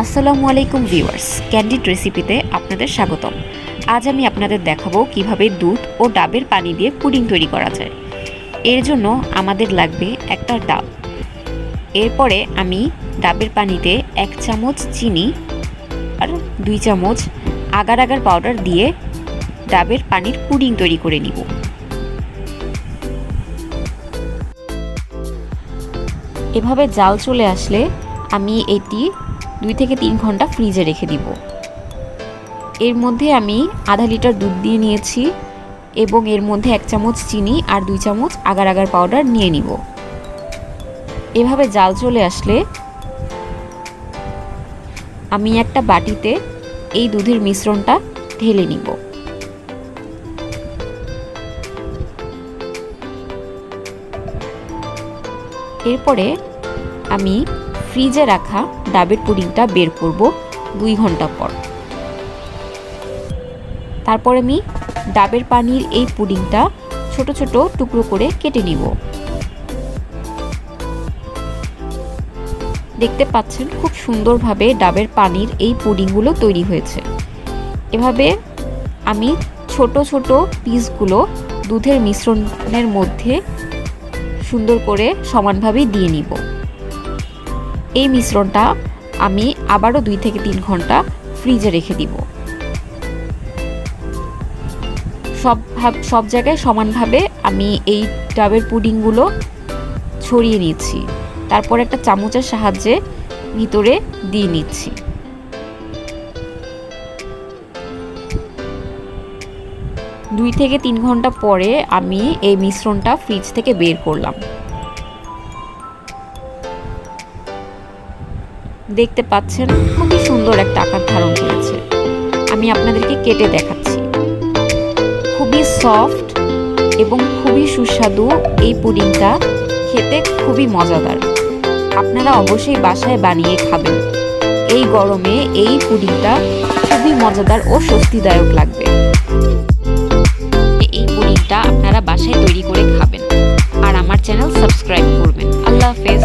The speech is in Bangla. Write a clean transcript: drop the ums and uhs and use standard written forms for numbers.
আসসালামু আলাইকুম ভিউয়ার্স, ক্যান্ডিড রেসিপিতে আপনাদের স্বাগতম। আজ আমি আপনাদের দেখাবো কিভাবে দুধ ও ডাবের পানি দিয়ে পুডিং তৈরি করা যায়। এর জন্য আমাদের লাগবে একটা ডাব। এরপরে আমি ডাবের পানিতে 1 চামচ চিনি আর 2 চামচ আগার আগার পাউডার দিয়ে ডাবের পানির পুডিং তৈরি করে নিব। এভাবে জাল চলে আসলে আমি এটি 2 থেকে 3 ঘন্টা ফ্রিজে রেখে দিব। এর মধ্যে আমি আধা লিটার দুধ দিয়ে নিয়েছি এবং এর মধ্যে 1 চামচ চিনি আর 2 চামচ আগার আগার পাউডার নিয়ে নিব। এভাবে জাল চলে আসলে আমি একটা বাটিতে এই দুধের মিশ্রণটা ঢেলে নিব। এরপরে আমি ফ্রিজে রাখা ডাবের পুডিংটা বের করব 2 ঘন্টা পর। তারপর আমি ডাবের পানির এই পুডিংটা ছোট ছোট টুকরো করে কেটে নিব। দেখতে পাচ্ছেন খুব সুন্দরভাবে ডাবের পানির এই পুডিংগুলো তৈরি হয়েছে। এভাবে আমি ছোট ছোট পিসগুলো দুধের মিশ্রণের মধ্যে সুন্দর করে সমানভাবে দিয়ে নিব। এই মিশ্রণটা আমি আবারও 2 থেকে 3 ঘন্টা ফ্রিজে রেখে দিব। সব জায়গায় সমানভাবে আমি এই ডাবের পুডিংগুলো ছড়িয়ে নিচ্ছি। তারপর একটা চামচের সাহায্যে ভিতরে দিয়ে নিচ্ছি। দুই থেকে 3 ঘন্টা পরে আমি এই মিশ্রণটা ফ্রিজ থেকে বের করলাম। দেখতে পাচ্ছেন খুবই সুন্দর একটা আকার ধারণ করেছে। আমি আপনাদেরকে কেটে দেখাচ্ছি। খুবই সফট এবং খুবই সুস্বাদু এই পুডিংটা, খেতে খুবই মজাদার। আপনারা অবশ্যই বাসায় বানিয়ে খাবেন। এই গরমে এই পুডিংটা খুবই মজাদার ও স্বস্তিদায়ক লাগবে। এই পুডিংটা আপনারা বাসায় তৈরি করে খাবেন আর আমার চ্যানেল সাবস্ক্রাইব করবেন। আল্লাহ হাফেজ।